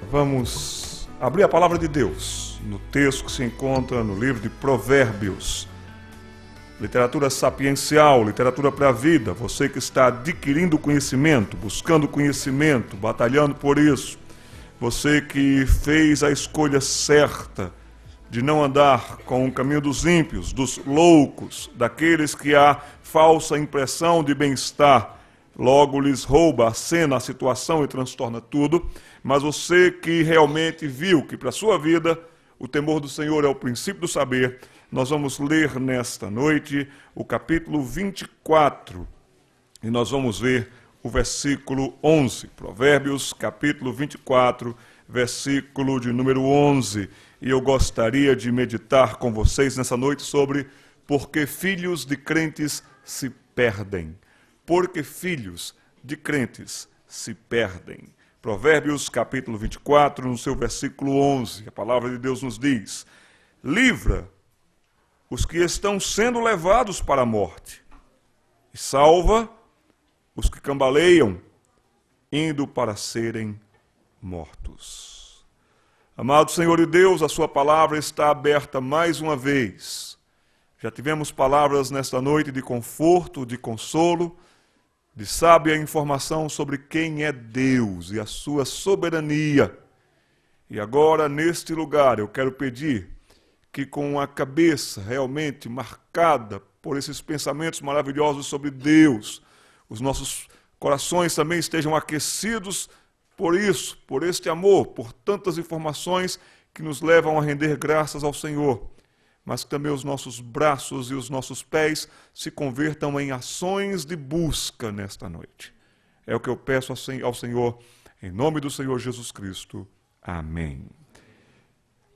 Vamos abrir a palavra de Deus no texto que se encontra no livro de Provérbios. Literatura sapiencial, literatura para a vida. Você que está adquirindo conhecimento, buscando conhecimento, batalhando por isso. Você que fez a escolha certa de não andar com o caminho dos ímpios, dos loucos, daqueles que há falsa impressão de bem-estar, logo lhes rouba a cena, a situação e transtorna tudo. Mas você que realmente viu que para a sua vida o temor do Senhor é o princípio do saber, nós vamos ler nesta noite o capítulo 24 e nós vamos ver o versículo 11. Provérbios, capítulo 24, versículo de número 11. E eu gostaria de meditar com vocês nessa noite sobre por que filhos de crentes se perdem. Por que filhos de crentes se perdem. Provérbios, capítulo 24, no seu versículo 11, a palavra de Deus nos diz: livra os que estão sendo levados para a morte, e salva os que cambaleiam, indo para serem mortos. Amado Senhor e Deus, a sua palavra está aberta mais uma vez. Já tivemos palavras nesta noite de conforto, de consolo, de sábia informação sobre quem é Deus e a sua soberania. E agora, neste lugar, eu quero pedir que com a cabeça realmente marcada por esses pensamentos maravilhosos sobre Deus, os nossos corações também estejam aquecidos por isso, por este amor, por tantas informações que nos levam a render graças ao Senhor, mas que também os nossos braços e os nossos pés se convertam em ações de busca nesta noite. É o que eu peço ao Senhor, em nome do Senhor Jesus Cristo. Amém.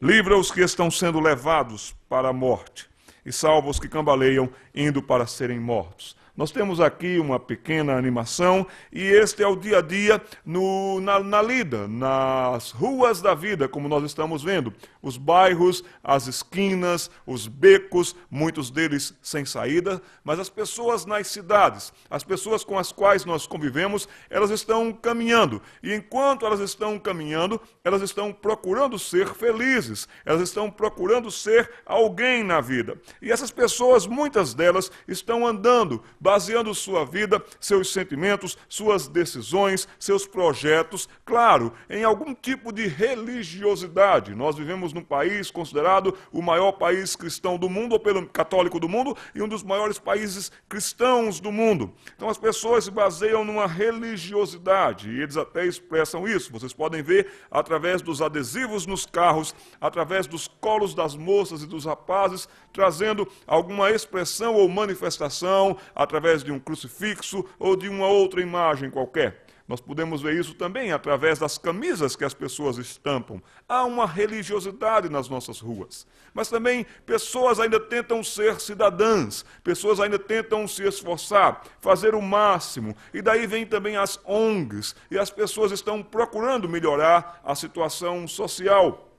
Livra os que estão sendo levados para a morte, e salva os que cambaleiam, indo para serem mortos. Nós temos aqui uma pequena animação e este é o dia a dia na lida, nas ruas da vida, como nós estamos vendo. Os bairros, as esquinas, os becos, muitos deles sem saída, mas as pessoas nas cidades, as pessoas com as quais nós convivemos, elas estão caminhando. E enquanto elas estão caminhando, elas estão procurando ser felizes, elas estão procurando ser alguém na vida. E essas pessoas, muitas delas, estão andando, baseando sua vida, seus sentimentos, suas decisões, seus projetos, claro, em algum tipo de religiosidade. Nós vivemos num país considerado o maior país cristão do mundo, ou pelo católico do mundo, e um dos maiores países cristãos do mundo. Então as pessoas se baseiam numa religiosidade, e eles até expressam isso. Vocês podem ver através dos adesivos nos carros, através dos colos das moças e dos rapazes, trazendo alguma expressão ou manifestação, através de um crucifixo ou de uma outra imagem qualquer. Nós podemos ver isso também através das camisas que as pessoas estampam. Há uma religiosidade nas nossas ruas. Mas também pessoas ainda tentam ser cidadãs, pessoas ainda tentam se esforçar, fazer o máximo. E daí vem também as ONGs, e as pessoas estão procurando melhorar a situação social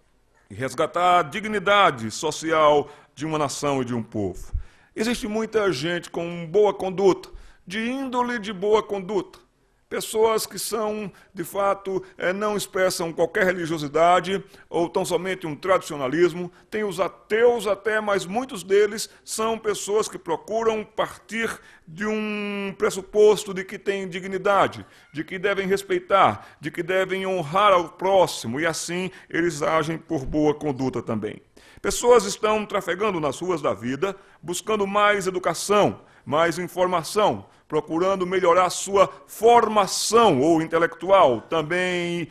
e resgatar a dignidade social de uma nação e de um povo. Existe muita gente com boa conduta, de índole de boa conduta. Pessoas que são, de fato, não expressam qualquer religiosidade ou tão somente um tradicionalismo. Tem os ateus até, mas muitos deles são pessoas que procuram partir de um pressuposto de que têm dignidade, de que devem respeitar, de que devem honrar ao próximo, e assim eles agem por boa conduta também. Pessoas estão trafegando nas ruas da vida, buscando mais educação, mais informação, procurando melhorar sua formação ou intelectual, também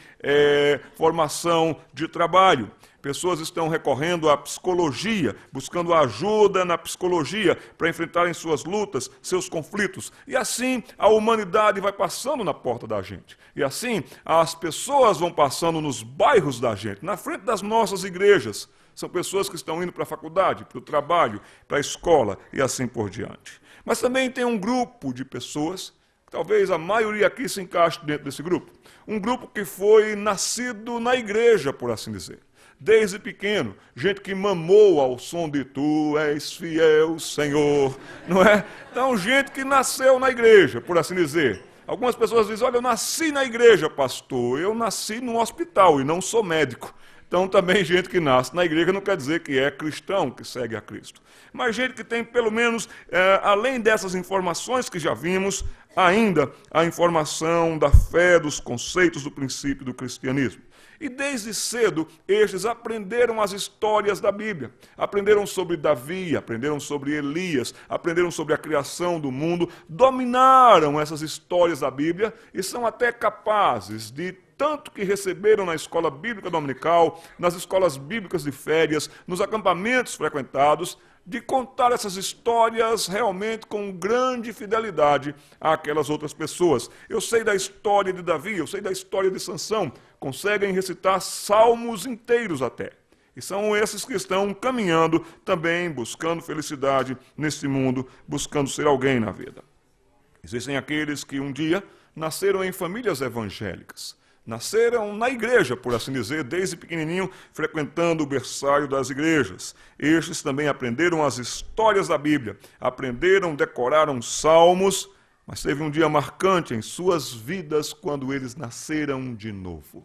formação de trabalho. Pessoas estão recorrendo à psicologia, buscando ajuda na psicologia para enfrentarem suas lutas, seus conflitos. E assim a humanidade vai passando na porta da gente. E assim as pessoas vão passando nos bairros da gente, na frente das nossas igrejas. São pessoas que estão indo para a faculdade, para o trabalho, para a escola e assim por diante. Mas também tem um grupo de pessoas, talvez a maioria aqui se encaixe dentro desse grupo. Um grupo que foi nascido na igreja, por assim dizer. Desde pequeno, gente que mamou ao som de Tu és fiel, Senhor, não é? Então, gente que nasceu na igreja, por assim dizer. Algumas pessoas dizem, olha, eu nasci na igreja, pastor, eu nasci num hospital e não sou médico. Então também gente que nasce na igreja não quer dizer que é cristão, que segue a Cristo. Mas gente que tem pelo menos, além dessas informações que já vimos, ainda a informação da fé, dos conceitos, do princípio do cristianismo. E desde cedo, estes aprenderam as histórias da Bíblia. Aprenderam sobre Davi, aprenderam sobre Elias, aprenderam sobre a criação do mundo, dominaram essas histórias da Bíblia e são até capazes de, tanto que receberam na escola bíblica dominical, nas escolas bíblicas de férias, nos acampamentos frequentados, de contar essas histórias realmente com grande fidelidade àquelas outras pessoas. Eu sei da história de Davi, eu sei da história de Sansão, conseguem recitar salmos inteiros até. E são esses que estão caminhando também, buscando felicidade neste mundo, buscando ser alguém na vida. Existem aqueles que um dia nasceram em famílias evangélicas. Nasceram na igreja, por assim dizer, desde pequenininho, frequentando o berçário das igrejas. Estes também aprenderam as histórias da Bíblia, aprenderam, decoraram salmos, mas teve um dia marcante em suas vidas quando eles nasceram de novo.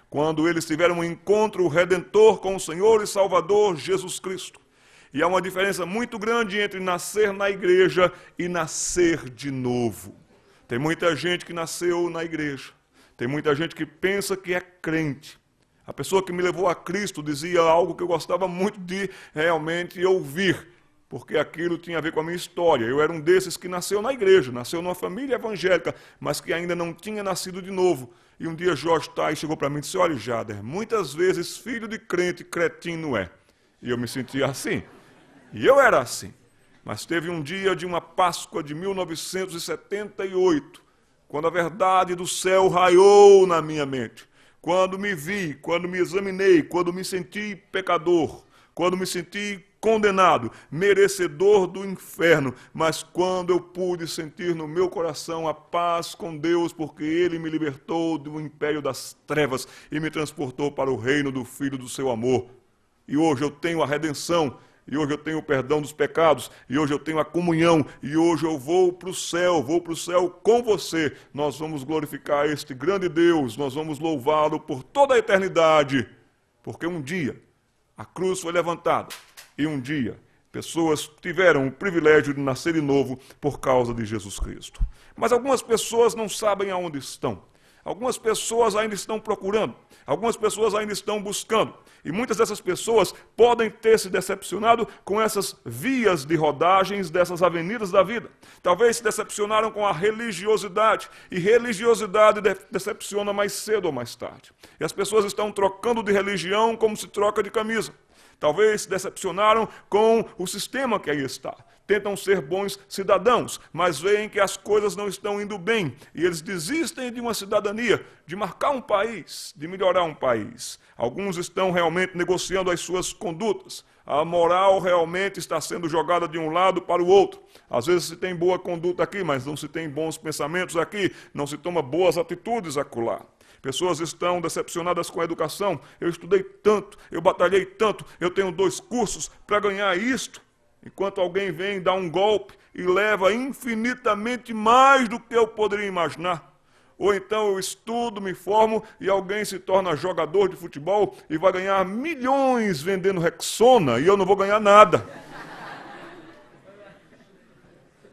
Quando eles tiveram um encontro redentor com o Senhor e Salvador Jesus Cristo. E há uma diferença muito grande entre nascer na igreja e nascer de novo. Tem muita gente que nasceu na igreja. Tem muita gente que pensa que é crente. A pessoa que me levou a Cristo dizia algo que eu gostava muito de realmente ouvir, porque aquilo tinha a ver com a minha história. Eu era um desses que nasceu na igreja, nasceu numa família evangélica, mas que ainda não tinha nascido de novo. E um dia Jorge Tai chegou para mim e disse, olha, Jader, muitas vezes filho de crente, cretino é. E eu me sentia assim. E eu era assim. Mas teve um dia de uma Páscoa de 1978, quando a verdade do céu raiou na minha mente, quando me vi, quando me examinei, quando me senti pecador, quando me senti condenado, merecedor do inferno, mas quando eu pude sentir no meu coração a paz com Deus, porque Ele me libertou do império das trevas e me transportou para o reino do Filho do seu amor. E hoje eu tenho a redenção, e hoje eu tenho o perdão dos pecados, e hoje eu tenho a comunhão, e hoje eu vou para o céu com você. Nós vamos glorificar este grande Deus, nós vamos louvá-lo por toda a eternidade, porque um dia a cruz foi levantada, e um dia pessoas tiveram o privilégio de nascer de novo por causa de Jesus Cristo. Mas algumas pessoas não sabem aonde estão. Algumas pessoas ainda estão procurando, algumas pessoas ainda estão buscando. E muitas dessas pessoas podem ter se decepcionado com essas vias de rodagens dessas avenidas da vida. Talvez se decepcionaram com a religiosidade. E religiosidade decepciona mais cedo ou mais tarde. E as pessoas estão trocando de religião como se troca de camisa. Talvez se decepcionaram com o sistema que aí está. Tentam ser bons cidadãos, mas veem que as coisas não estão indo bem. E eles desistem de uma cidadania, de marcar um país, de melhorar um país. Alguns estão realmente negociando as suas condutas. A moral realmente está sendo jogada de um lado para o outro. Às vezes se tem boa conduta aqui, mas não se tem bons pensamentos aqui. Não se toma boas atitudes acolá. Pessoas estão decepcionadas com a educação. Eu estudei tanto, eu batalhei tanto, eu tenho 2 cursos para ganhar isto. Enquanto alguém vem dar um golpe e leva infinitamente mais do que eu poderia imaginar. Ou então eu estudo, me formo e alguém se torna jogador de futebol e vai ganhar milhões vendendo Rexona e eu não vou ganhar nada.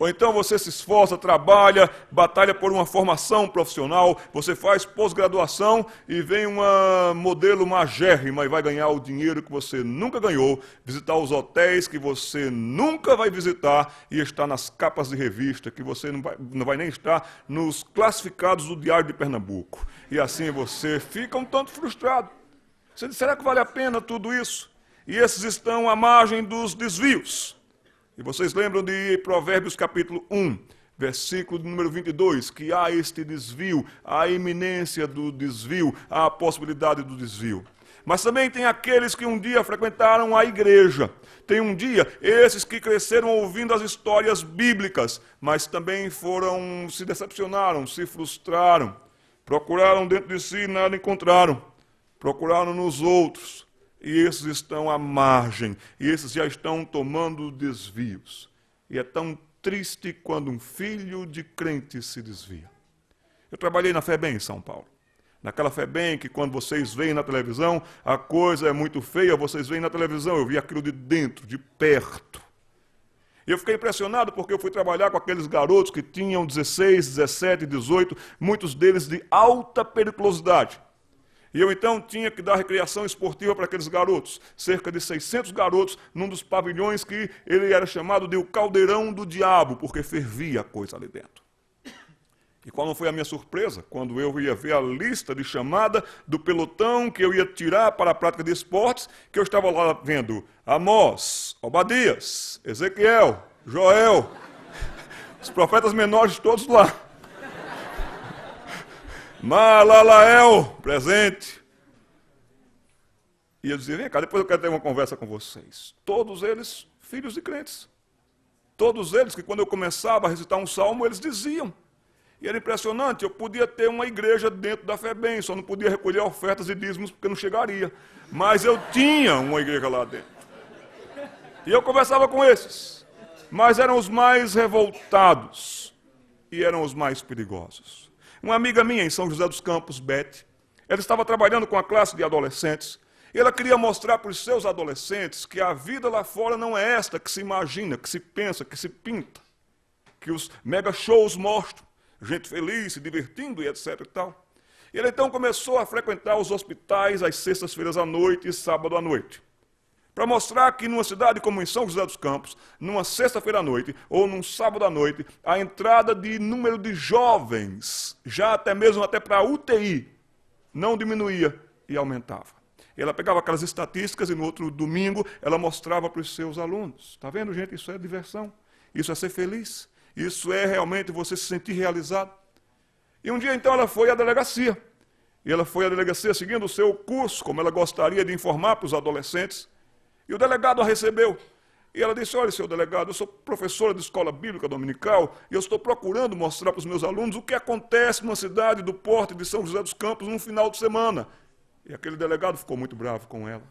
Ou então você se esforça, trabalha, batalha por uma formação profissional, você faz pós-graduação e vem uma modelo magérrima e vai ganhar o dinheiro que você nunca ganhou, visitar os hotéis que você nunca vai visitar e estar nas capas de revista que você não vai nem estar nos classificados do Diário de Pernambuco. E assim você fica um tanto frustrado. Você diz, será que vale a pena tudo isso? E esses estão à margem dos desvios. E vocês lembram de Provérbios capítulo 1, versículo número 22, que há este desvio, há a iminência do desvio, há a possibilidade do desvio. Mas também tem aqueles que um dia frequentaram a igreja. Tem um dia esses que cresceram ouvindo as histórias bíblicas, mas também se decepcionaram, se frustraram. Procuraram dentro de si e nada encontraram. Procuraram nos outros. E esses estão à margem, e esses já estão tomando desvios. E é tão triste quando um filho de crente se desvia. Eu trabalhei na FEBEM em São Paulo. Naquela FEBEM que quando vocês veem na televisão, a coisa é muito feia, vocês veem na televisão, eu vi aquilo de dentro, de perto. E eu fiquei impressionado porque eu fui trabalhar com aqueles garotos que tinham 16, 17, 18, muitos deles de alta periculosidade. E eu então tinha que dar recreação esportiva para aqueles garotos, cerca de 600 garotos, num dos pavilhões que ele era chamado de o caldeirão do diabo, porque fervia a coisa ali dentro. E qual não foi a minha surpresa, quando eu ia ver a lista de chamada do pelotão que eu ia tirar para a prática de esportes, que eu estava lá vendo Amós, Obadias, Ezequiel, Joel, os profetas menores todos lá. Malalael, presente. E eu dizia, vem cá, depois eu quero ter uma conversa com vocês. Todos eles, filhos de crentes. Todos eles que quando eu começava a recitar um salmo, eles diziam. E era impressionante, eu podia ter uma igreja dentro da FEBEM, só não podia recolher ofertas e dízimos porque não chegaria. Mas eu tinha uma igreja lá dentro. E eu conversava com esses. Mas eram os mais revoltados e eram os mais perigosos. Uma amiga minha em São José dos Campos, Beth, ela estava trabalhando com a classe de adolescentes e ela queria mostrar para os seus adolescentes que a vida lá fora não é esta que se imagina, que se pensa, que se pinta, que os mega shows mostram, gente feliz, se divertindo e etc e tal. E ela então começou a frequentar os hospitais às sextas-feiras à noite e sábado à noite, para mostrar que numa cidade como em São José dos Campos, numa sexta-feira à noite ou num sábado à noite, a entrada de número de jovens, já até mesmo para a UTI, não diminuía e aumentava. Ela pegava aquelas estatísticas e no outro domingo ela mostrava para os seus alunos. Está vendo, gente? Isso é diversão, isso é ser feliz, isso é realmente você se sentir realizado. E um dia então ela foi à delegacia. E ela foi à delegacia seguindo o seu curso, como ela gostaria de informar para os adolescentes. E o delegado a recebeu. E ela disse, olha, seu delegado, eu sou professora de escola bíblica dominical e eu estou procurando mostrar para os meus alunos o que acontece numa cidade do porte de São José dos Campos num final de semana. E aquele delegado ficou muito bravo com ela.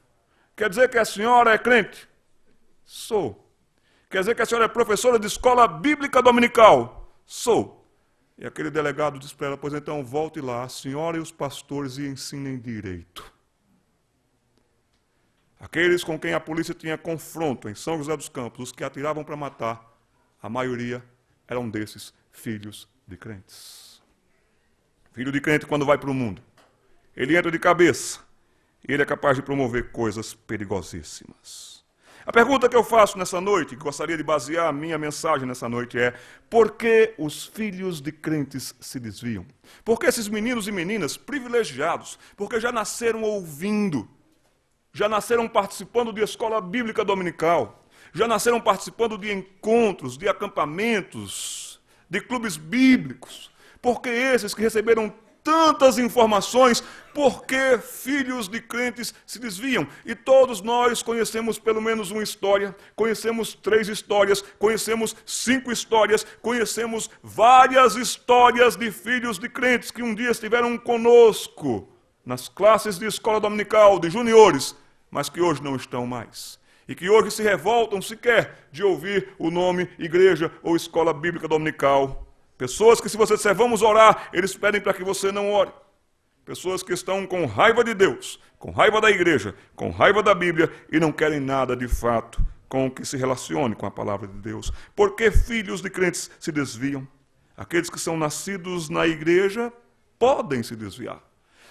Quer dizer que a senhora é crente? Sou. Quer dizer que a senhora é professora de escola bíblica dominical? Sou. E aquele delegado disse para ela, pois então volte lá, a senhora e os pastores e ensinem direito. Aqueles com quem a polícia tinha confronto em São José dos Campos, os que atiravam para matar, a maioria eram desses filhos de crentes. Filho de crente, quando vai para o mundo, ele entra de cabeça e ele é capaz de promover coisas perigosíssimas. A pergunta que eu faço nessa noite, que gostaria de basear a minha mensagem nessa noite é: por que os filhos de crentes se desviam? Por que esses meninos e meninas privilegiados, porque já nasceram ouvindo, já nasceram participando de escola bíblica dominical, já nasceram participando de encontros, de acampamentos, de clubes bíblicos. Porque esses que receberam tantas informações, por que filhos de crentes se desviam? E todos nós conhecemos pelo menos uma história, conhecemos 3 histórias, conhecemos 5 histórias, conhecemos várias histórias de filhos de crentes que um dia estiveram conosco nas classes de escola dominical, de juniores, mas que hoje não estão mais. E que hoje se revoltam sequer de ouvir o nome igreja ou escola bíblica dominical. Pessoas que se você disser vamos orar, eles pedem para que você não ore. Pessoas que estão com raiva de Deus, com raiva da igreja, com raiva da Bíblia e não querem nada de fato com o que se relacione com a palavra de Deus. Por que filhos de crentes se desviam? Aqueles que são nascidos na igreja podem se desviar.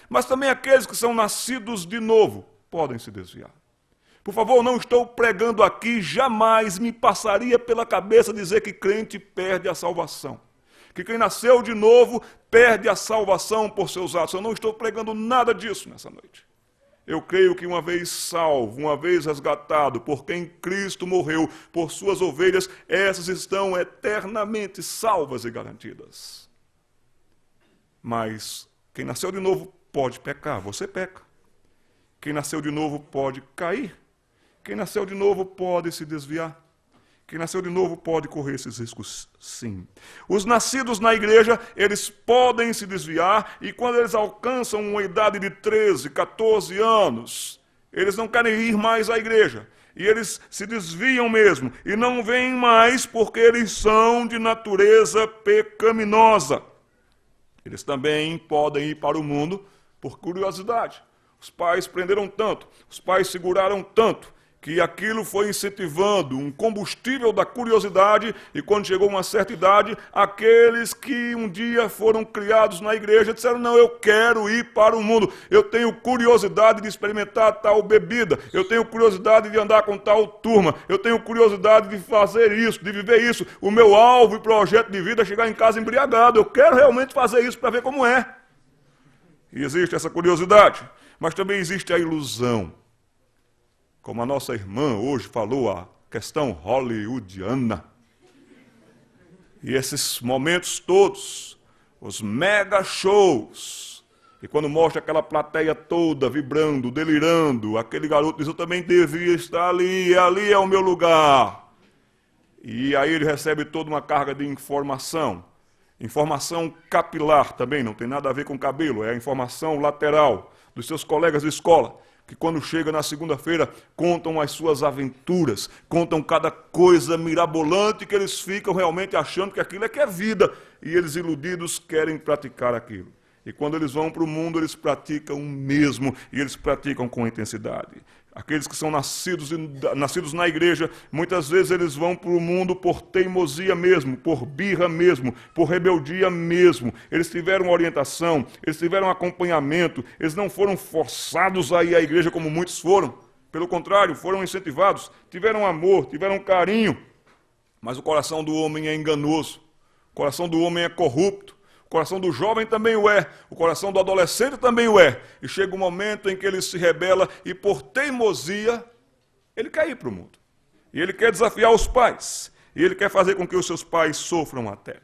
Mas também aqueles que são nascidos de novo podem se desviar. Por favor, não estou pregando aqui, jamais me passaria pela cabeça dizer que crente perde a salvação. Que quem nasceu de novo perde a salvação por seus atos. Eu não estou pregando nada disso nessa noite. Eu creio que uma vez salvo, uma vez resgatado, por quem Cristo morreu, por suas ovelhas, essas estão eternamente salvas e garantidas. Mas quem nasceu de novo pode pecar, você peca. Quem nasceu de novo pode cair. Quem nasceu de novo pode se desviar. Quem nasceu de novo pode correr esses riscos, sim. Os nascidos na igreja, eles podem se desviar e quando eles alcançam uma idade de 13, 14 anos, eles não querem ir mais à igreja. E eles se desviam mesmo e não vêm mais porque eles são de natureza pecaminosa. Eles também podem ir para o mundo por curiosidade. Os pais prenderam tanto, os pais seguraram tanto, que aquilo foi incentivando um combustível da curiosidade, e quando chegou uma certa idade, aqueles que um dia foram criados na igreja disseram: não, eu quero ir para o mundo, eu tenho curiosidade de experimentar tal bebida, eu tenho curiosidade de andar com tal turma, eu tenho curiosidade de fazer isso, de viver isso, o meu alvo e projeto de vida é chegar em casa embriagado, eu quero realmente fazer isso para ver como é. E existe essa curiosidade, mas também existe a ilusão. Como a nossa irmã hoje falou, a questão hollywoodiana. E esses momentos todos, os mega shows, e quando mostra aquela plateia toda vibrando, delirando, aquele garoto diz: eu também devia estar ali é o meu lugar. E aí ele recebe toda uma carga de informação. Informação capilar também, não tem nada a ver com cabelo, é a informação lateral dos seus colegas de escola, que quando chega na segunda-feira contam as suas aventuras, contam cada coisa mirabolante que eles ficam realmente achando que aquilo é que é vida, e eles iludidos querem praticar aquilo. E quando eles vão para o mundo, eles praticam o mesmo, e eles praticam com intensidade. Aqueles que são nascidos na igreja, muitas vezes eles vão para o mundo por teimosia mesmo, por birra mesmo, por rebeldia mesmo. Eles tiveram orientação, eles tiveram acompanhamento, eles não foram forçados a ir à igreja como muitos foram. Pelo contrário, foram incentivados, tiveram amor, tiveram carinho. Mas o coração do homem é enganoso, o coração do homem é corrupto. O coração do jovem também o é, o coração do adolescente também o é. E chega um momento em que ele se rebela e, por teimosia, ele quer ir para o mundo. E ele quer desafiar os pais. E ele quer fazer com que os seus pais sofram até.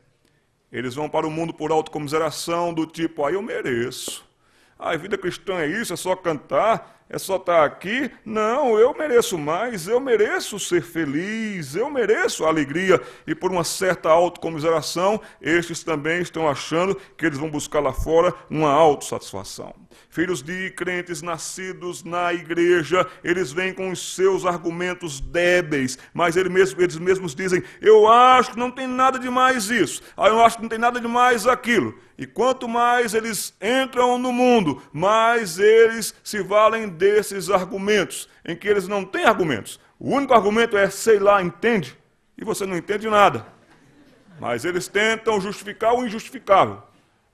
Eles vão para o mundo por autocomiseração do tipo: eu mereço. A vida cristã é isso, é só cantar, é só estar aqui. Não, eu mereço mais, eu mereço ser feliz, eu mereço a alegria. E por uma certa autocomiseração, estes também estão achando que eles vão buscar lá fora uma autossatisfação. Filhos de crentes nascidos na igreja, eles vêm com os seus argumentos débeis, mas eles mesmos dizem: eu acho que não tem nada de mais isso, eu acho que não tem nada de mais aquilo. E quanto mais eles entram no mundo, mais eles se valem desses argumentos, em que eles não têm argumentos. O único argumento é: sei lá, entende? E você não entende nada. Mas eles tentam justificar o injustificável,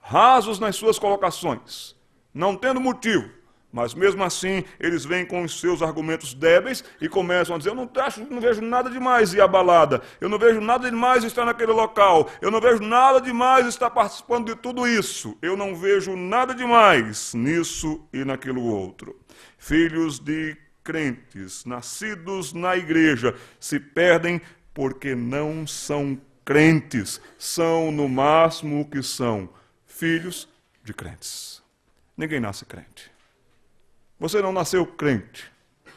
rasos nas suas colocações, não tendo motivo, mas mesmo assim eles vêm com os seus argumentos débeis e começam a dizer: eu não vejo nada demais ir à balada, eu não vejo nada demais estar naquele local, eu não vejo nada demais estar participando de tudo isso, eu não vejo nada demais nisso e naquilo outro. Filhos de crentes, nascidos na igreja, se perdem porque não são crentes, são no máximo o que são: filhos de crentes. Ninguém nasce crente. Você não nasceu crente,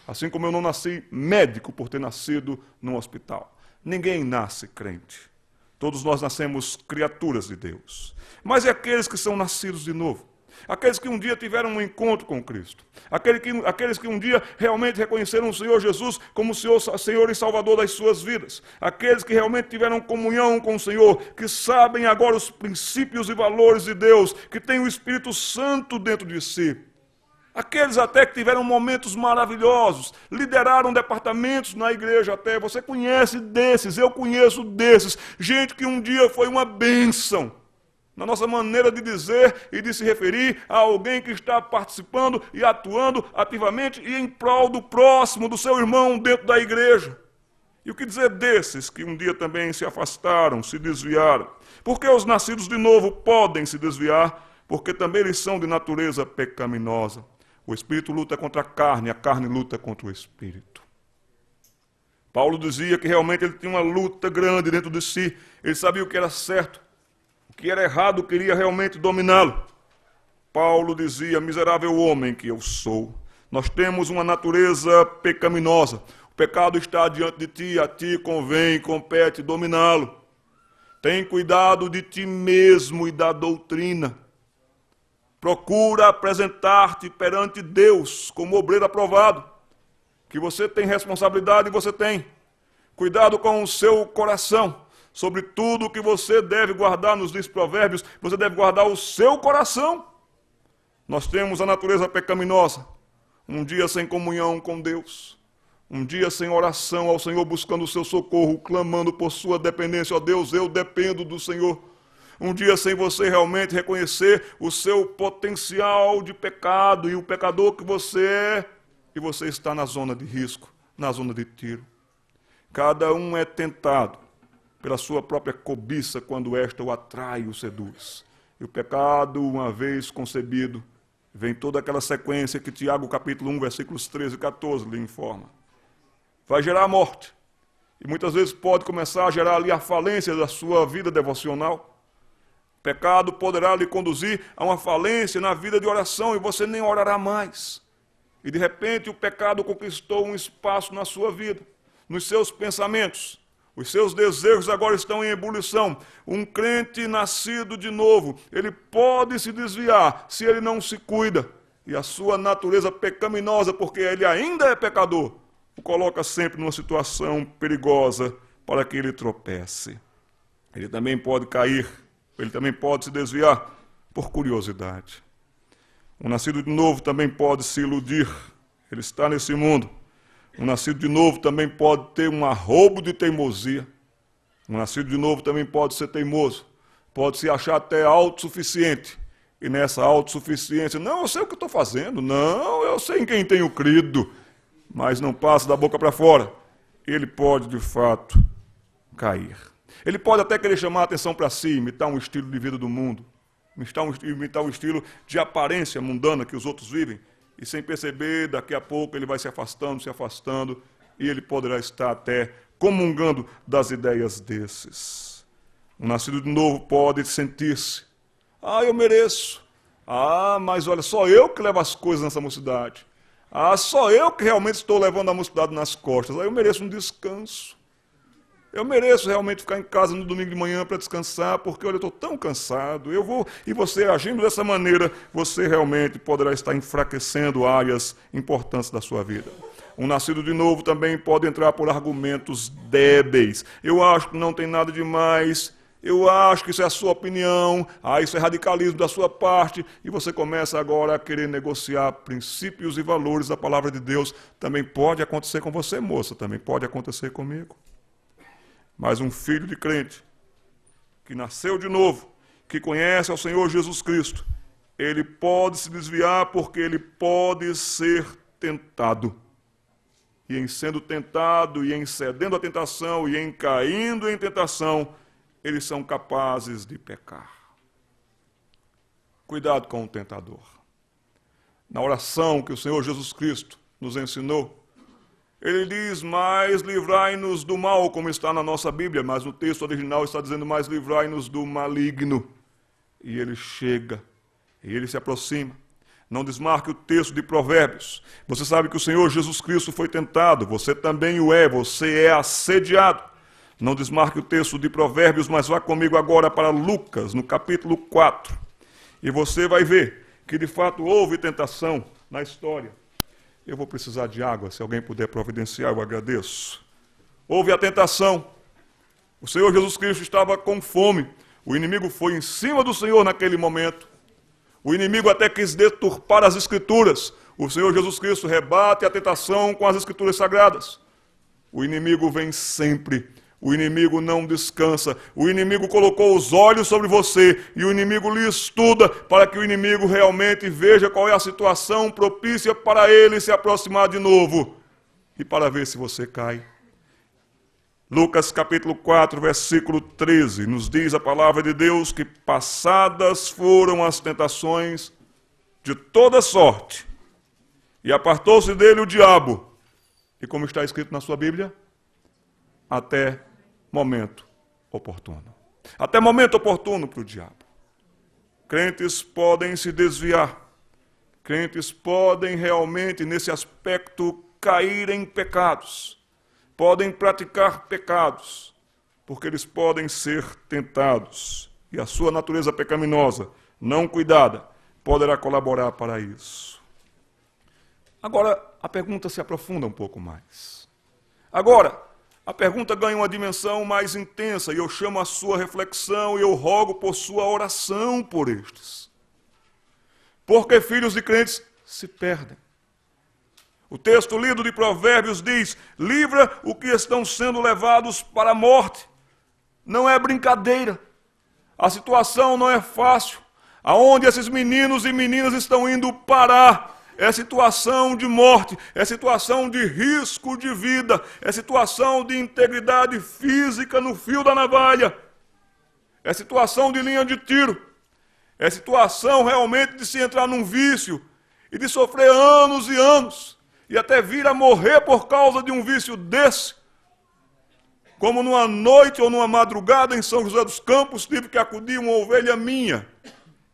assim como eu não nasci médico por ter nascido num hospital. Ninguém nasce crente. Todos nós nascemos criaturas de Deus. Mas é aqueles que são nascidos de novo, aqueles que um dia tiveram um encontro com Cristo, aqueles que um dia realmente reconheceram o Senhor Jesus como Senhor e Salvador das suas vidas, aqueles que realmente tiveram comunhão com o Senhor, que sabem agora os princípios e valores de Deus, que têm o Espírito Santo dentro de si. Aqueles até que tiveram momentos maravilhosos, lideraram departamentos na igreja até, você conhece desses, eu conheço desses, gente que um dia foi uma bênção, na nossa maneira de dizer e de se referir a alguém que está participando e atuando ativamente e em prol do próximo, do seu irmão dentro da igreja. E o que dizer desses que um dia também se afastaram, se desviaram? Porque os nascidos de novo podem se desviar, porque também eles são de natureza pecaminosa. O espírito luta contra a carne luta contra o espírito. Paulo dizia que realmente ele tinha uma luta grande dentro de si. Ele sabia o que era certo, o que era errado, queria realmente dominá-lo. Paulo dizia: miserável homem que eu sou. Nós temos uma natureza pecaminosa. O pecado está diante de ti, a ti convém, compete dominá-lo. Tem cuidado de ti mesmo e da doutrina. Procura apresentar-te perante Deus como obreiro aprovado, que você tem responsabilidade e você tem. Cuidado com o seu coração. Sobre tudo o que você deve guardar, nos diz Provérbios, você deve guardar o seu coração. Nós temos a natureza pecaminosa, um dia sem comunhão com Deus, um dia sem oração ao Senhor, buscando o seu socorro, clamando por sua dependência. Ó Deus, eu dependo do Senhor. Um dia sem você realmente reconhecer o seu potencial de pecado e o pecador que você é, e você está na zona de risco, na zona de tiro. Cada um é tentado pela sua própria cobiça quando esta o atrai e o seduz. E o pecado, uma vez concebido, vem toda aquela sequência que Tiago capítulo 1, versículos 13 e 14 lhe informa. Vai gerar a morte. E muitas vezes pode começar a gerar ali a falência da sua vida devocional. O pecado poderá lhe conduzir a uma falência na vida de oração e você nem orará mais. E de repente o pecado conquistou um espaço na sua vida, nos seus pensamentos. Os seus desejos agora estão em ebulição. Um crente nascido de novo, ele pode se desviar se ele não se cuida. E a sua natureza pecaminosa, porque ele ainda é pecador, o coloca sempre numa situação perigosa para que ele tropece. Ele também pode cair, ele também pode se desviar por curiosidade. Um nascido de novo também pode se iludir. Ele está nesse mundo. Um nascido de novo também pode ter um arrobo de teimosia. Um nascido de novo também pode ser teimoso. Pode se achar até autossuficiente. E nessa autossuficiência, não, eu sei o que estou fazendo. Não, eu sei em quem tenho crido. Mas não passa da boca para fora. Ele pode, de fato, cair. Ele pode até querer chamar a atenção para si, imitar um estilo de vida do mundo. Imitar um estilo de aparência mundana que os outros vivem. E sem perceber, daqui a pouco ele vai se afastando, e ele poderá estar até comungando das ideias desses. Um nascido de novo pode sentir-se, eu mereço. Mas olha, só eu que levo as coisas nessa mocidade. Só eu que realmente estou levando a mocidade nas costas. Eu mereço um descanso. Eu mereço realmente ficar em casa no domingo de manhã para descansar, porque olha, eu estou tão cansado. E você agindo dessa maneira, você realmente poderá estar enfraquecendo áreas importantes da sua vida. Um nascido de novo também pode entrar por argumentos débeis. Eu acho que não tem nada demais. Eu acho que isso é a sua opinião. Isso é radicalismo da sua parte. E você começa agora a querer negociar princípios e valores da palavra de Deus. Também pode acontecer com você, moça. Também pode acontecer comigo. Mas um filho de crente, que nasceu de novo, que conhece ao Senhor Jesus Cristo, ele pode se desviar porque ele pode ser tentado. E em sendo tentado, e em cedendo à tentação, e em caindo em tentação, eles são capazes de pecar. Cuidado com o tentador. Na oração que o Senhor Jesus Cristo nos ensinou, ele diz, mas livrai-nos do mal, como está na nossa Bíblia, mas no texto original está dizendo, mas livrai-nos do maligno. E ele chega, e ele se aproxima. Não desmarque o texto de Provérbios. Você sabe que o Senhor Jesus Cristo foi tentado, você também o é, você é assediado. Não desmarque o texto de Provérbios, mas vá comigo agora para Lucas, no capítulo 4. E você vai ver que de fato houve tentação na história. Eu vou precisar de água, se alguém puder providenciar, eu agradeço. Houve a tentação. O Senhor Jesus Cristo estava com fome. O inimigo foi em cima do Senhor naquele momento. O inimigo até quis deturpar as Escrituras. O Senhor Jesus Cristo rebate a tentação com as Escrituras Sagradas. O inimigo vem sempre. O inimigo não descansa. O inimigo colocou os olhos sobre você e o inimigo lhe estuda para que o inimigo realmente veja qual é a situação propícia para ele se aproximar de novo e para ver se você cai. Lucas capítulo 4, versículo 13, nos diz a palavra de Deus que passadas foram as tentações de toda sorte e apartou-se dele o diabo. E como está escrito na sua Bíblia? Até momento oportuno. Até momento oportuno para o diabo. Crentes podem se desviar. Crentes podem realmente, nesse aspecto, cair em pecados. Podem praticar pecados, porque eles podem ser tentados. E a sua natureza pecaminosa, não cuidada, poderá colaborar para isso. Agora, a pergunta se aprofunda um pouco mais. Agora, A pergunta ganha uma dimensão mais intensa e eu chamo a sua reflexão e eu rogo por sua oração por estes. Porque filhos de crentes se perdem. O texto lido de Provérbios diz: livra o que estão sendo levados para a morte. Não é brincadeira. A situação não é fácil. Aonde esses meninos e meninas estão indo parar? É situação de morte, é situação de risco de vida, é situação de integridade física no fio da navalha, é situação de linha de tiro, é situação realmente de se entrar num vício e de sofrer anos e anos, e até vir a morrer por causa de um vício desse. Como numa noite ou numa madrugada em São José dos Campos, tive que acudir uma ovelha minha,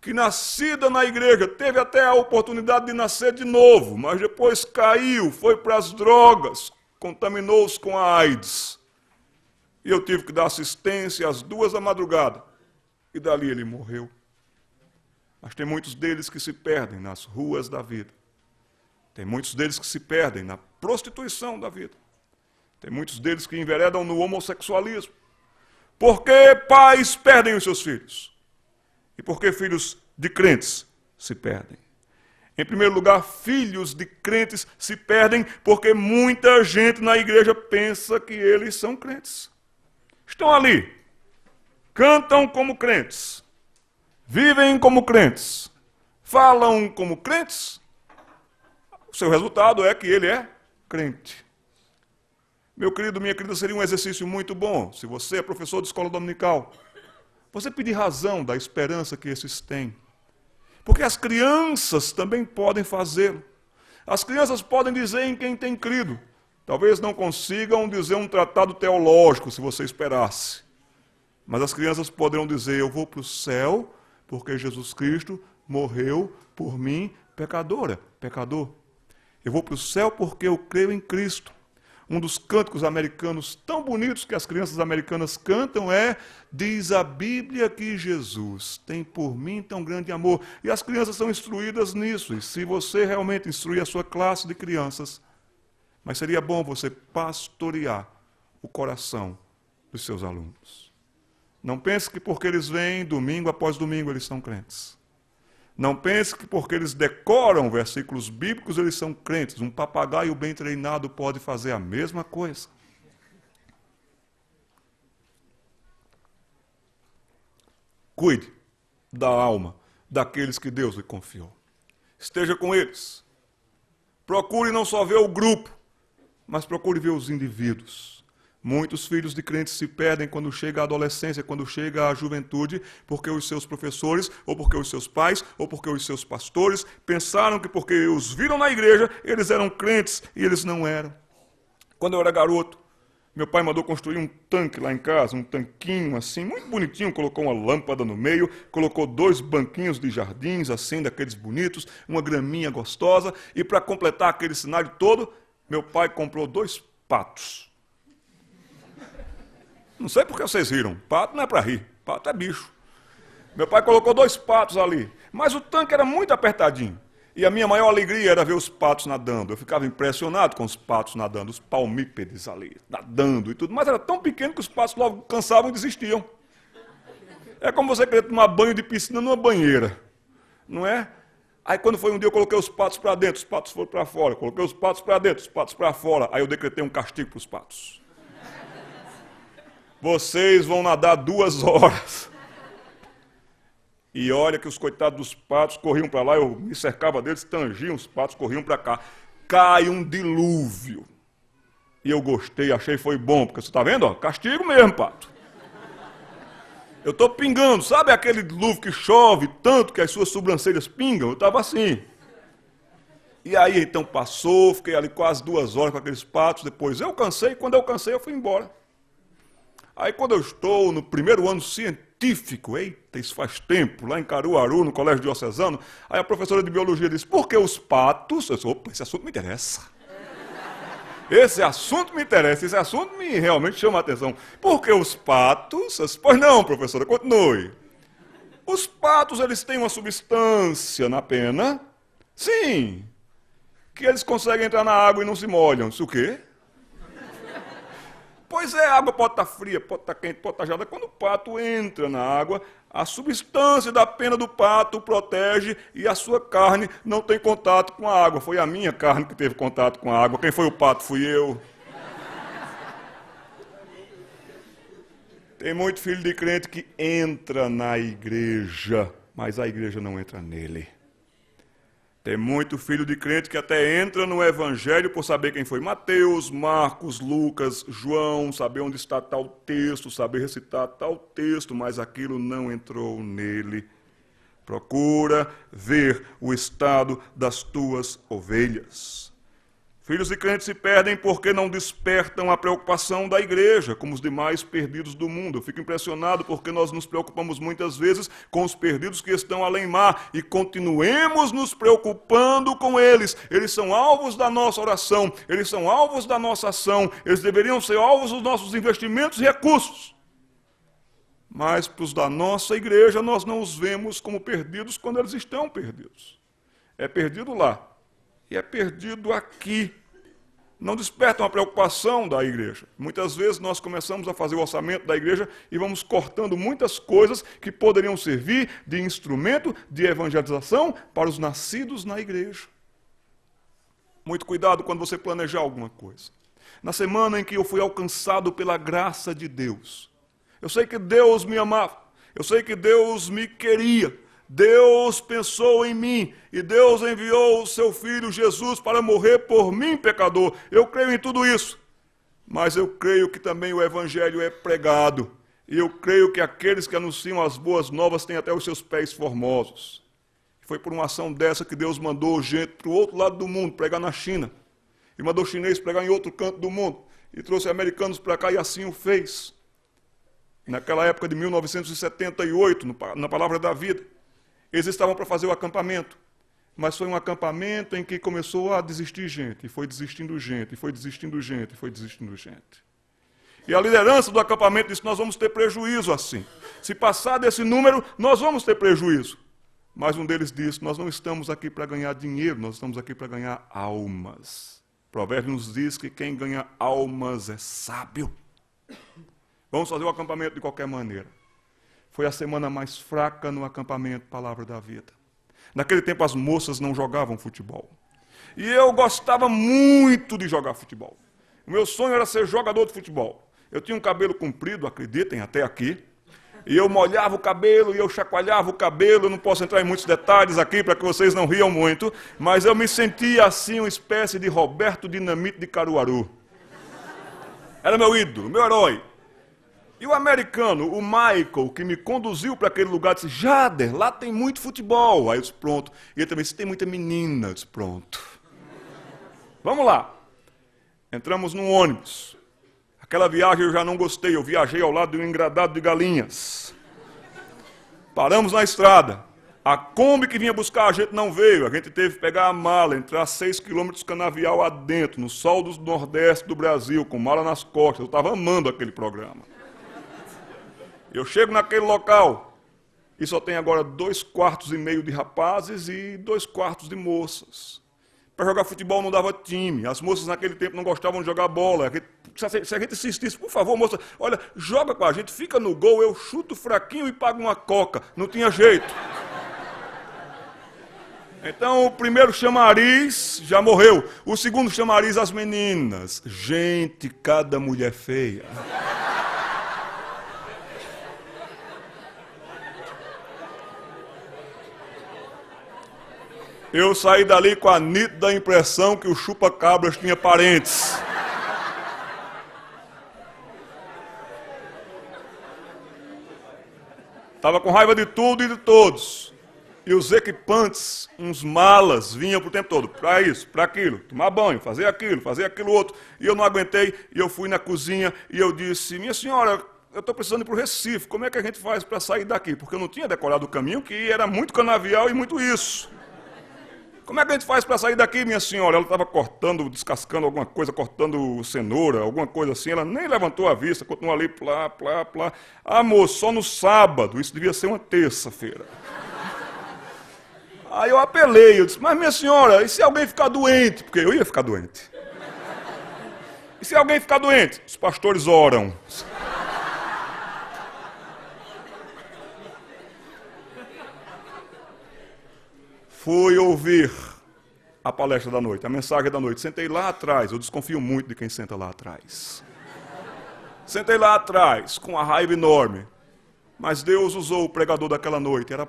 que nascida na igreja, teve até a oportunidade de nascer de novo, mas depois caiu, foi para as drogas, contaminou-se com a AIDS. E eu tive que dar assistência às 2 da madrugada, e dali ele morreu. Mas tem muitos deles que se perdem nas ruas da vida. Tem muitos deles que se perdem na prostituição da vida. Tem muitos deles que enveredam no homossexualismo. Por que pais perdem os seus filhos? E por que filhos de crentes se perdem? Em primeiro lugar, filhos de crentes se perdem porque muita gente na igreja pensa que eles são crentes. Estão ali, cantam como crentes, vivem como crentes, falam como crentes. O seu resultado é que ele é crente. Meu querido, minha querida, seria um exercício muito bom se você é professor de escola dominical. Você pedir razão da esperança que esses têm. Porque as crianças também podem fazê-lo. As crianças podem dizer em quem tem crido. Talvez não consigam dizer um tratado teológico, se você esperasse. Mas as crianças poderão dizer: eu vou para o céu porque Jesus Cristo morreu por mim, pecador. Eu vou para o céu porque eu creio em Cristo. Um dos cânticos americanos tão bonitos que as crianças americanas cantam é: diz a Bíblia que Jesus tem por mim tão grande amor. E as crianças são instruídas nisso. E se você realmente instruir a sua classe de crianças, mas seria bom você pastorear o coração dos seus alunos. Não pense que porque eles vêm domingo após domingo eles são crentes. Não pense que porque eles decoram versículos bíblicos, eles são crentes. Um papagaio bem treinado pode fazer a mesma coisa. Cuide da alma daqueles que Deus lhe confiou. Esteja com eles. Procure não só ver o grupo, mas procure ver os indivíduos. Muitos filhos de crentes se perdem quando chega a adolescência, quando chega a juventude, porque os seus professores, ou porque os seus pais, ou porque os seus pastores pensaram que porque os viram na igreja, eles eram crentes e eles não eram. Quando eu era garoto, meu pai mandou construir um tanque lá em casa, um tanquinho assim, muito bonitinho, colocou uma lâmpada no meio, colocou 2 banquinhos de jardins, assim, daqueles bonitos, uma graminha gostosa, e para completar aquele cenário todo, meu pai comprou 2 patos. Não sei porque vocês riram. Pato não é para rir. Pato é bicho. Meu pai colocou 2 patos ali. Mas o tanque era muito apertadinho. E a minha maior alegria era ver os patos nadando. Eu ficava impressionado com os patos nadando, os palmípedes ali, nadando e tudo. Mas era tão pequeno que os patos logo cansavam e desistiam. É como você querer tomar banho de piscina numa banheira. Não é? Aí quando foi um dia eu coloquei os patos para dentro, os patos foram para fora. Coloquei os patos para dentro, os patos para fora. Aí eu decretei um castigo para os patos. Vocês vão nadar 2 horas. E olha que os coitados dos patos corriam para lá, eu me cercava deles, tangiam, os patos corriam para cá. Cai um dilúvio. E eu gostei, achei foi bom, porque você está vendo? Ó, castigo mesmo, pato. Eu estou pingando, sabe aquele dilúvio que chove tanto que as suas sobrancelhas pingam? Eu estava assim. E aí então passou, fiquei ali quase 2 horas com aqueles patos, depois eu cansei, quando eu cansei eu fui embora. Aí quando eu estou no primeiro ano científico, eita, isso faz tempo, lá em Caruaru, no Colégio Diocesano, aí a professora de biologia disse: por que os patos... Eu disse: opa, esse assunto me interessa. Esse assunto me interessa, esse assunto me realmente chama a atenção. Por que os patos... Pois não, professora, continue. Os patos, eles têm uma substância na pena, sim, que eles conseguem entrar na água e não se molham. Isso o quê? Pois é, a água pode estar fria, pode estar quente, pode estar gelada. Quando o pato entra na água, a substância da pena do pato o protege e a sua carne não tem contato com a água. Foi a minha carne que teve contato com a água. Quem foi o pato? Fui eu. Tem muito filho de crente que entra na igreja, mas a igreja não entra nele. Tem muito filho de crente que até entra no evangelho por saber quem foi Mateus, Marcos, Lucas, João, saber onde está tal texto, saber recitar tal texto, mas aquilo não entrou nele. Procura ver o estado das tuas ovelhas. Filhos de crentes se perdem porque não despertam a preocupação da igreja, como os demais perdidos do mundo. Eu fico impressionado porque nós nos preocupamos muitas vezes com os perdidos que estão além-mar e continuemos nos preocupando com eles. Eles são alvos da nossa oração, eles são alvos da nossa ação, eles deveriam ser alvos dos nossos investimentos e recursos. Mas para os da nossa igreja nós não os vemos como perdidos quando eles estão perdidos. É perdido lá e é perdido aqui. Não despertam a preocupação da igreja. Muitas vezes nós começamos a fazer o orçamento da igreja e vamos cortando muitas coisas que poderiam servir de instrumento de evangelização para os nascidos na igreja. Muito cuidado quando você planejar alguma coisa. Na semana em que eu fui alcançado pela graça de Deus, eu sei que Deus me amava, eu sei que Deus me queria, Deus pensou em mim e Deus enviou o seu Filho Jesus para morrer por mim, pecador. Eu creio em tudo isso, mas eu creio que também o Evangelho é pregado. E eu creio que aqueles que anunciam as boas novas têm até os seus pés formosos. Foi por uma ação dessa que Deus mandou gente para o outro lado do mundo, pregar na China. E mandou chinês pregar em outro canto do mundo. E trouxe americanos para cá e assim o fez. Naquela época de 1978, na Palavra da Vida. Eles estavam para fazer o acampamento, mas foi um acampamento em que começou a desistir gente, e foi desistindo gente, e foi desistindo gente, e foi desistindo gente. E a liderança do acampamento disse, nós vamos ter prejuízo assim. Se passar desse número, nós vamos ter prejuízo. Mas um deles disse, nós não estamos aqui para ganhar dinheiro, nós estamos aqui para ganhar almas. O provérbio nos diz que quem ganha almas é sábio. Vamos fazer o acampamento de qualquer maneira. Foi a semana mais fraca no acampamento Palavra da Vida. Naquele tempo as moças não jogavam futebol. E eu gostava muito de jogar futebol. O meu sonho era ser jogador de futebol. Eu tinha um cabelo comprido, acreditem, até aqui. E eu molhava o cabelo, e eu chacoalhava o cabelo. Eu não posso entrar em muitos detalhes aqui para que vocês não riam muito. Mas eu me sentia assim, uma espécie de Roberto Dinamite de Caruaru. Era meu ídolo, meu herói. E o americano, o Michael, que me conduziu para aquele lugar, disse, Jader, lá tem muito futebol. Aí eu disse, pronto. E ele também disse, tem muita menina. Eu disse, pronto. Vamos lá. Entramos num ônibus. Aquela viagem eu já não gostei, eu viajei ao lado de um engradado de galinhas. Paramos na estrada. A Kombi que vinha buscar a gente não veio. A gente teve que pegar a mala, entrar 6 quilômetros canavial adentro, no sol do Nordeste do Brasil, com mala nas costas. Eu estava amando aquele programa. Eu chego naquele local e só tem agora 2,5 quartos de rapazes e 2 quartos de moças. Para jogar futebol não dava time. As moças naquele tempo não gostavam de jogar bola. Se a gente insistisse, por favor, moça, olha, joga com a gente, fica no gol, eu chuto fraquinho e pago uma coca. Não tinha jeito. Então o primeiro chamariz já morreu. O segundo chamariz, as meninas. Gente, cada mulher feia. Eu saí dali com a nítida impressão que o chupa-cabras tinha parentes. Estava com raiva de tudo e de todos. E os equipantes, uns malas, vinham o tempo todo. Para isso, para aquilo, tomar banho, fazer aquilo outro. E eu não aguentei, e eu fui na cozinha e eu disse, minha senhora, eu estou precisando ir para o Recife, como é que a gente faz para sair daqui? Porque eu não tinha decorado o caminho, que era muito canavial e muito isso. Como é que a gente faz para sair daqui, minha senhora? Ela estava cortando, descascando alguma coisa, cortando cenoura, alguma coisa assim. Ela nem levantou a vista, continuou ali, plá, plá, plá. Ah, moço, só no sábado. Isso devia ser uma terça-feira. Aí eu apelei, eu disse, mas minha senhora, e se alguém ficar doente? Porque eu ia ficar doente. E se alguém ficar doente? Os pastores oram. Fui ouvir a palestra da noite, a mensagem da noite. Sentei lá atrás, eu desconfio muito de quem senta lá atrás. Sentei lá atrás, com uma raiva enorme. Mas Deus usou o pregador daquela noite. Era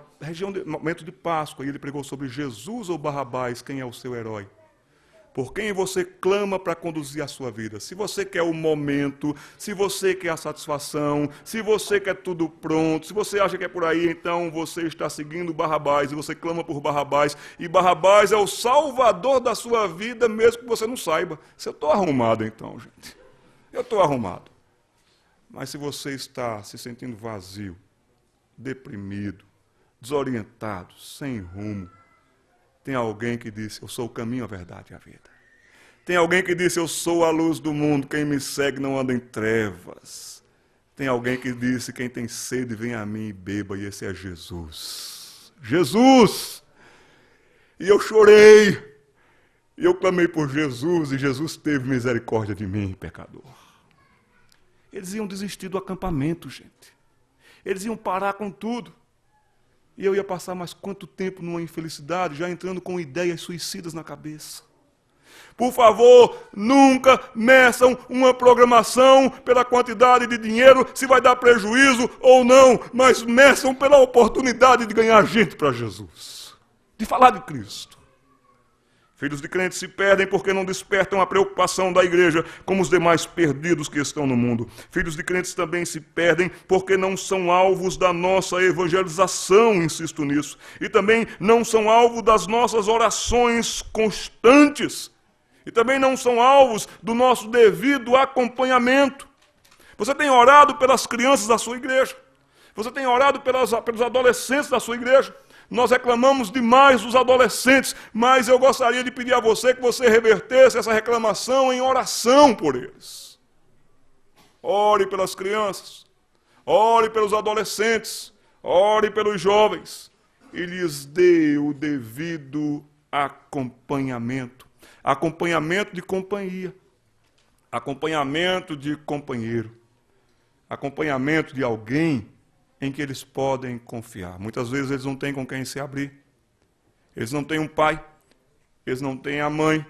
momento de Páscoa, e ele pregou sobre Jesus ou Barrabás, quem é o seu herói. Por quem você clama para conduzir a sua vida. Se você quer o momento, se você quer a satisfação, se você quer tudo pronto, se você acha que é por aí, então você está seguindo Barrabás e você clama por Barrabás. E Barrabás é o salvador da sua vida, mesmo que você não saiba. Se eu estou arrumado então, gente. Eu estou arrumado. Mas se você está se sentindo vazio, deprimido, desorientado, sem rumo, tem alguém que disse, eu sou o caminho, a verdade e a vida. Tem alguém que disse, eu sou a luz do mundo, quem me segue não anda em trevas. Tem alguém que disse, quem tem sede, vem a mim e beba, e esse é Jesus. Jesus! E eu chorei, e eu clamei por Jesus, e Jesus teve misericórdia de mim, pecador. Eles iam desistir do acampamento, gente. Eles iam parar com tudo. E eu ia passar mais quanto tempo numa infelicidade, já entrando com ideias suicidas na cabeça. Por favor, nunca meçam uma programação pela quantidade de dinheiro, se vai dar prejuízo ou não, mas meçam pela oportunidade de ganhar gente para Jesus, de falar de Cristo. Filhos de crentes se perdem porque não despertam a preocupação da igreja como os demais perdidos que estão no mundo. Filhos de crentes também se perdem porque não são alvos da nossa evangelização, insisto nisso. E também não são alvo das nossas orações constantes. E também não são alvos do nosso devido acompanhamento. Você tem orado pelas crianças da sua igreja. Você tem orado pelos adolescentes da sua igreja. Nós reclamamos demais dos adolescentes, mas eu gostaria de pedir a você que você revertesse essa reclamação em oração por eles. Ore pelas crianças, ore pelos adolescentes, ore pelos jovens e lhes dê o devido acompanhamento. Acompanhamento de companhia, acompanhamento de companheiro, acompanhamento de alguém em que eles podem confiar. Muitas vezes eles não têm com quem se abrir. Eles não têm um pai, eles não têm a mãe,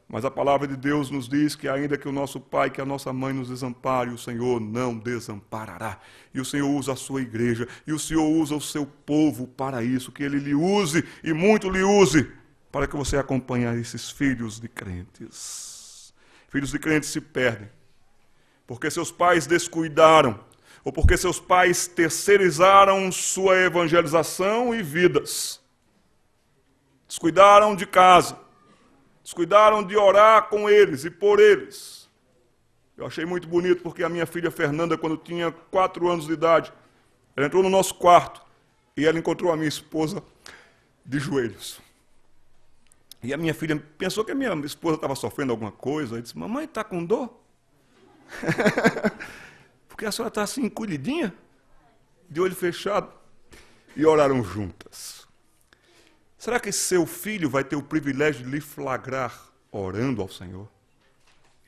mas a palavra de Deus nos diz que ainda que o nosso pai, que a nossa mãe nos desampare, o Senhor não desamparará. E o Senhor usa a sua igreja, e o Senhor usa o seu povo para isso, que Ele lhe use, e muito lhe use, para que você acompanhe esses filhos de crentes. Filhos de crentes se perdem, porque seus pais descuidaram, ou porque seus pais terceirizaram sua evangelização e vidas. Descuidaram de casa, descuidaram de orar com eles e por eles. Eu achei muito bonito porque a minha filha Fernanda, quando tinha 4 anos de idade, ela entrou no nosso quarto e ela encontrou a minha esposa de joelhos. E a minha filha pensou que a minha esposa estava sofrendo alguma coisa, e disse, mamãe, está com dor? Porque a senhora está assim, encolhidinha, de olho fechado, e oraram juntas. Será que seu filho vai ter o privilégio de lhe flagrar orando ao Senhor?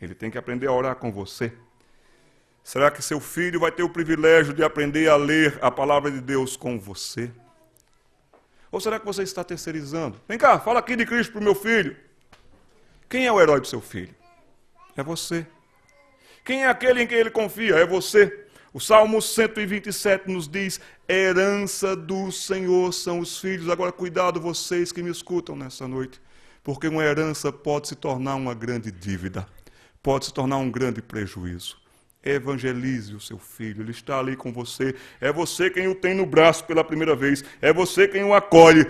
Ele tem que aprender a orar com você. Será que seu filho vai ter o privilégio de aprender a ler a palavra de Deus com você? Ou será que você está terceirizando? Vem cá, fala aqui de Cristo para o meu filho. Quem é o herói do seu filho? É você. Quem é aquele em quem ele confia? É você. O Salmo 127 nos diz, herança do Senhor são os filhos. Agora, cuidado vocês que me escutam nessa noite, porque uma herança pode se tornar uma grande dívida, pode se tornar um grande prejuízo. Evangelize o seu filho, ele está ali com você. É você quem o tem no braço pela primeira vez, é você quem o acolhe.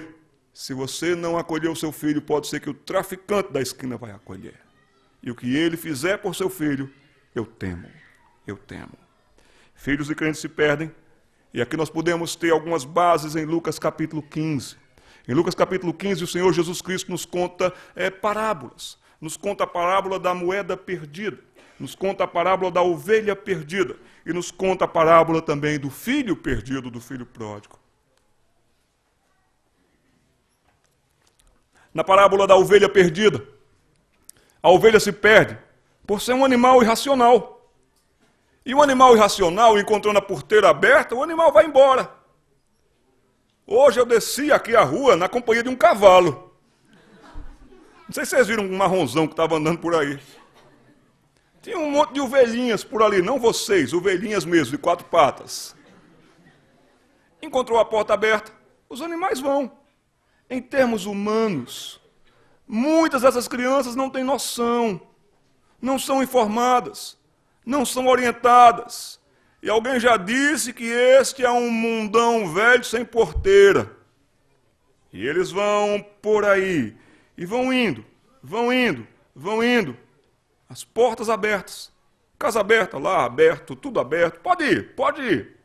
Se você não acolher o seu filho, pode ser que o traficante da esquina vai acolher. E o que ele fizer por seu filho, eu temo, eu temo. Filhos de crentes se perdem, e aqui nós podemos ter algumas bases em Lucas capítulo 15. Em Lucas capítulo 15, o Senhor Jesus Cristo nos conta parábolas. Nos conta a parábola da moeda perdida, nos conta a parábola da ovelha perdida, e nos conta a parábola também do filho perdido, do filho pródigo. Na parábola da ovelha perdida, a ovelha se perde, por ser um animal irracional. E um animal irracional, encontrando a porteira aberta, o animal vai embora. Hoje eu desci aqui a rua na companhia de um cavalo. Não sei se vocês viram um marronzão que estava andando por aí. Tinha um monte de ovelhinhas por ali, não vocês, ovelhinhas mesmo, de 4 patas. Encontrou a porta aberta, os animais vão. Em termos humanos, muitas dessas crianças não têm noção, não são informadas, não são orientadas. E alguém já disse que este é um mundão velho sem porteira. E eles vão por aí, e vão indo, vão indo, vão indo. As portas abertas, casa aberta, lá aberto, tudo aberto, pode ir, pode ir.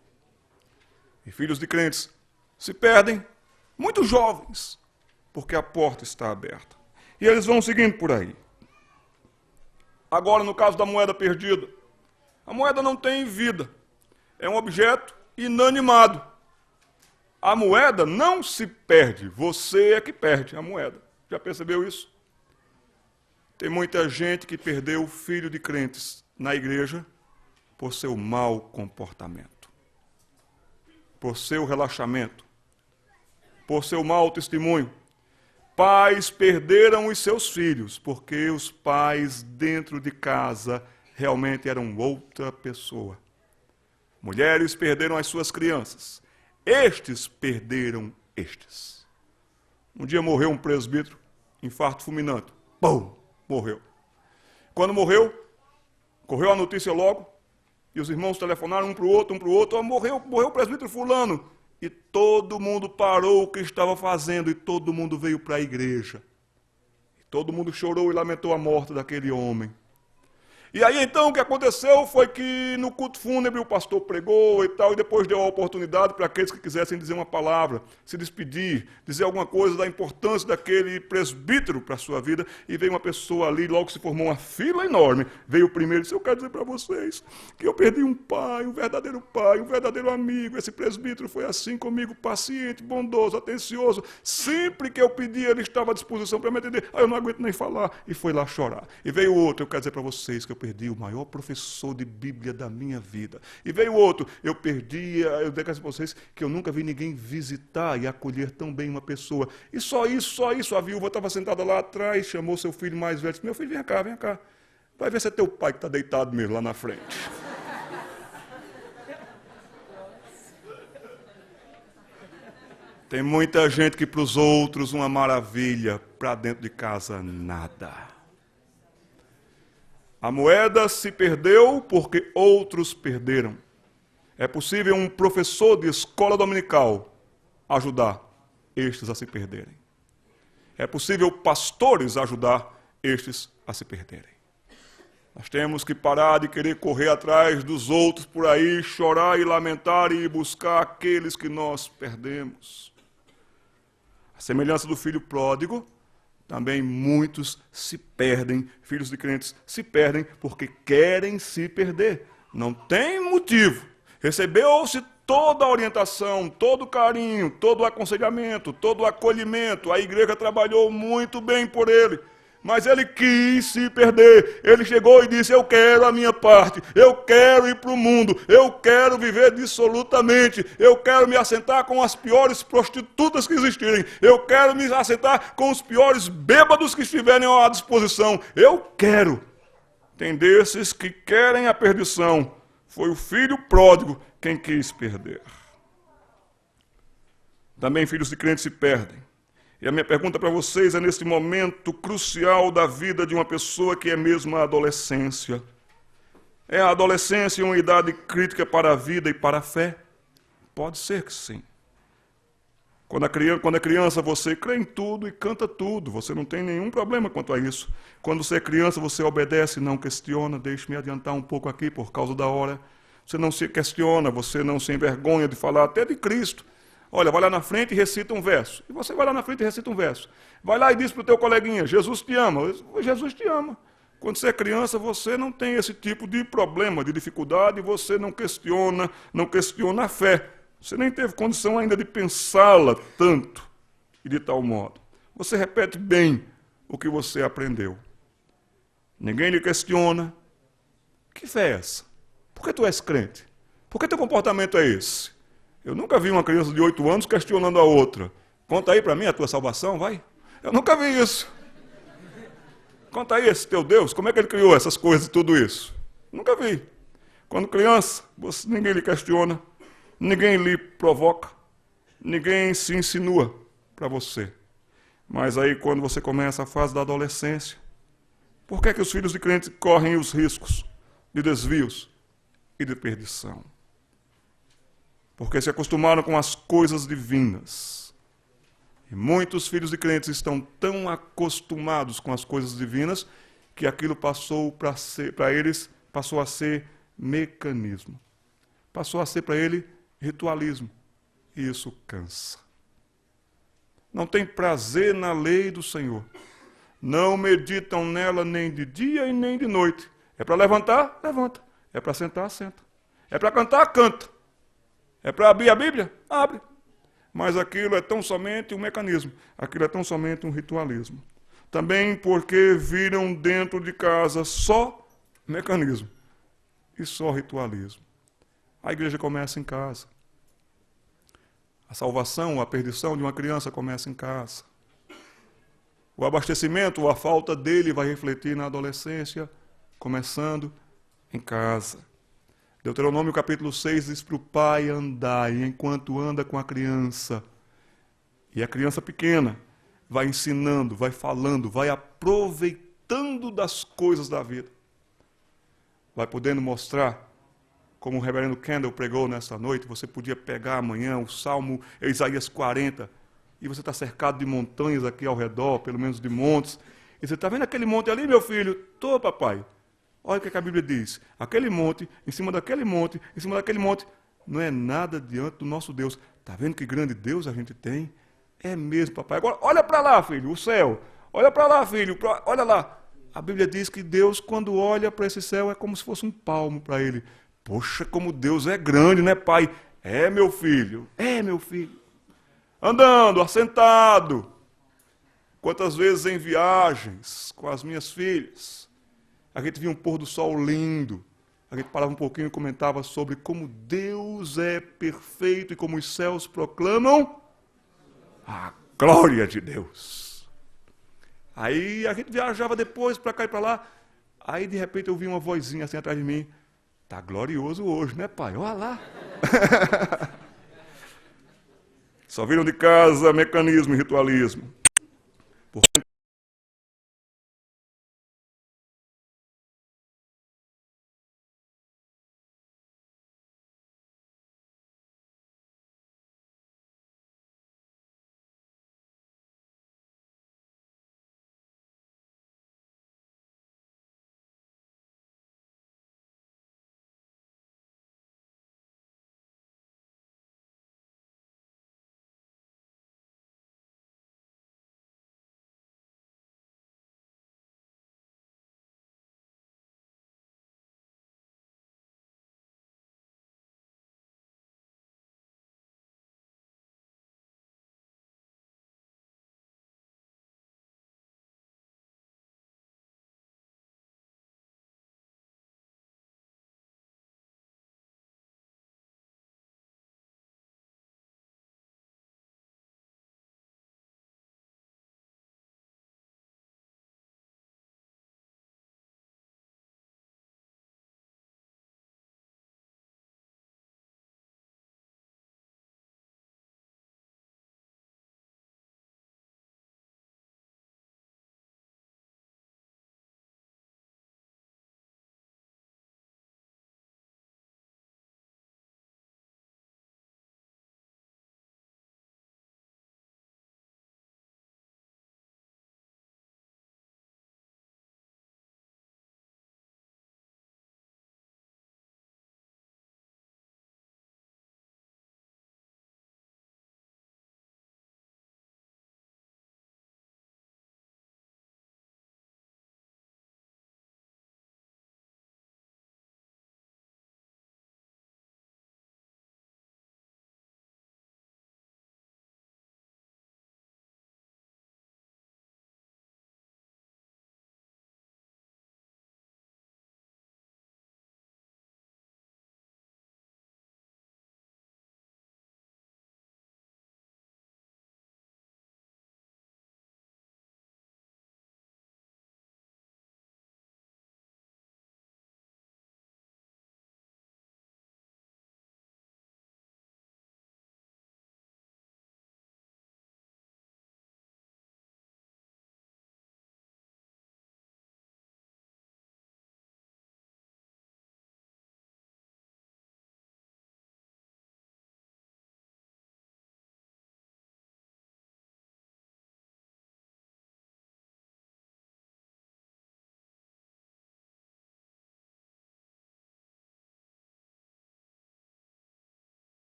E filhos de crentes se perdem, muito jovens, porque a porta está aberta. E eles vão seguindo por aí. Agora, no caso da moeda perdida, a moeda não tem vida, é um objeto inanimado. A moeda não se perde, você é que perde a moeda. Já percebeu isso? Tem muita gente que perdeu o filho de crentes na igreja por seu mau comportamento, por seu relaxamento, por seu mau testemunho. Pais perderam os seus filhos porque os pais dentro de casa realmente eram outra pessoa. Mulheres perderam as suas crianças. Estes perderam estes. Um dia morreu um presbítero, infarto fulminante. Pum! Morreu. Quando morreu, correu a notícia logo, e os irmãos telefonaram um para o outro, morreu o presbítero fulano. E todo mundo parou o que estava fazendo, e todo mundo veio para a igreja. E todo mundo chorou e lamentou a morte daquele homem. E aí então o que aconteceu foi que no culto fúnebre o pastor pregou e tal, e depois deu a oportunidade para aqueles que quisessem dizer uma palavra, se despedir, dizer alguma coisa da importância daquele presbítero para a sua vida. E veio uma pessoa ali, logo se formou uma fila enorme, veio o primeiro e disse: eu quero dizer para vocês que eu perdi um pai, um verdadeiro amigo. Esse presbítero foi assim comigo, paciente, bondoso, atencioso. Sempre que eu pedi, ele estava à disposição para me atender. Aí eu não aguento nem falar, e foi lá chorar. E veio outro: eu quero dizer para vocês que eu perdi o maior professor de Bíblia da minha vida. E veio outro: eu quero dizer para vocês que eu nunca vi ninguém visitar e acolher tão bem uma pessoa. E só isso. A viúva estava sentada lá atrás, chamou seu filho mais velho, disse: meu filho, vem cá. Vai ver se é teu pai que está deitado mesmo lá na frente. Tem muita gente que para os outros uma maravilha, para dentro de casa nada. A moeda se perdeu porque outros perderam. É possível um professor de escola dominical ajudar estes a se perderem. É possível pastores ajudar estes a se perderem. Nós temos que parar de querer correr atrás dos outros por aí, chorar e lamentar e buscar aqueles que nós perdemos. A semelhança do filho pródigo, também muitos se perdem, filhos de crentes se perdem porque querem se perder. Não tem motivo. Recebeu-se toda a orientação, todo o carinho, todo o aconselhamento, todo o acolhimento. A igreja trabalhou muito bem por ele. Mas ele quis se perder. Ele chegou e disse: eu quero a minha parte, eu quero ir para o mundo, eu quero viver dissolutamente, eu quero me assentar com as piores prostitutas que existirem, eu quero me assentar com os piores bêbados que estiverem à disposição, eu quero. Tem desses que querem a perdição. Foi o filho pródigo quem quis perder. Também filhos de crentes se perdem. E a minha pergunta para vocês é: nesse momento crucial da vida de uma pessoa que é mesmo a adolescência, é a adolescência uma idade crítica para a vida e para a fé? Pode ser que sim. Quando é criança, você crê em tudo e canta tudo, você não tem nenhum problema quanto a isso. Quando você é criança, você obedece, não questiona. Deixe-me adiantar um pouco aqui por causa da hora. Você não se questiona, você não se envergonha de falar até de Cristo. Olha, vai lá na frente e recita um verso. E você vai lá na frente e recita um verso. Vai lá e diz para o teu coleguinha: Jesus te ama. Jesus te ama. Quando você é criança, você não tem esse tipo de problema, de dificuldade, você não questiona a fé. Você nem teve condição ainda de pensá-la tanto e de tal modo. Você repete bem o que você aprendeu. ninguém lhe questiona. Que fé é essa? Por que tu és crente? Por que teu comportamento é esse? Eu nunca vi uma criança de 8 anos questionando a outra. Conta aí para mim a tua salvação, vai. Eu nunca vi isso. Conta aí esse teu Deus, como é que ele criou essas coisas e tudo isso? Nunca vi. Quando criança, ninguém lhe questiona, ninguém lhe provoca, ninguém se insinua para você. Mas aí quando você começa a fase da adolescência, por que é que os filhos de crentes correm os riscos de desvios e de perdição? Porque se acostumaram com as coisas divinas. E muitos filhos de crentes estão tão acostumados com as coisas divinas que aquilo passou para eles, passou a ser mecanismo. Passou a ser para ele ritualismo. E isso cansa. Não tem prazer na lei do Senhor. Não meditam nela nem de dia e nem de noite. É para levantar? Levanta. É para sentar? Senta. É para cantar? Canta. É para abrir a Bíblia? Abre. Mas aquilo é tão somente um mecanismo. Aquilo é tão somente um ritualismo. Também porque viram dentro de casa só mecanismo e só ritualismo. A igreja começa em casa. A salvação, a perdição de uma criança começa em casa. O abastecimento ou a falta dele vai refletir na adolescência, começando em casa. Deuteronômio capítulo 6 diz para o pai andar, e enquanto anda com a criança, e a criança pequena vai ensinando, vai falando, vai aproveitando das coisas da vida. Vai podendo mostrar, como o reverendo Kendall pregou nessa noite, você podia pegar amanhã o Salmo Isaías 40, e você está cercado de montanhas aqui ao redor, pelo menos de montes, e você está vendo aquele monte ali, meu filho? Tô, papai. Olha o que a Bíblia diz. Aquele monte, em cima daquele monte, em cima daquele monte, não é nada diante do nosso Deus. Está vendo que grande Deus a gente tem? É mesmo, papai. Agora, olha para lá, filho, o céu. Olha para lá, filho, olha lá. A Bíblia diz que Deus, quando olha para esse céu, é como se fosse um palmo para ele. Poxa, como Deus é grande, né, pai? É, meu filho. É, meu filho. Andando, assentado. Quantas vezes em viagens com as minhas filhas, a gente via um pôr do sol lindo. A gente parava um pouquinho e comentava sobre como Deus é perfeito e como os céus proclamam a glória de Deus. Aí a gente viajava depois para cá e para lá. Aí de repente eu vi uma vozinha assim atrás de mim. Tá glorioso hoje, né, pai? Olha lá. Só viram de casa mecanismo e ritualismo. Porque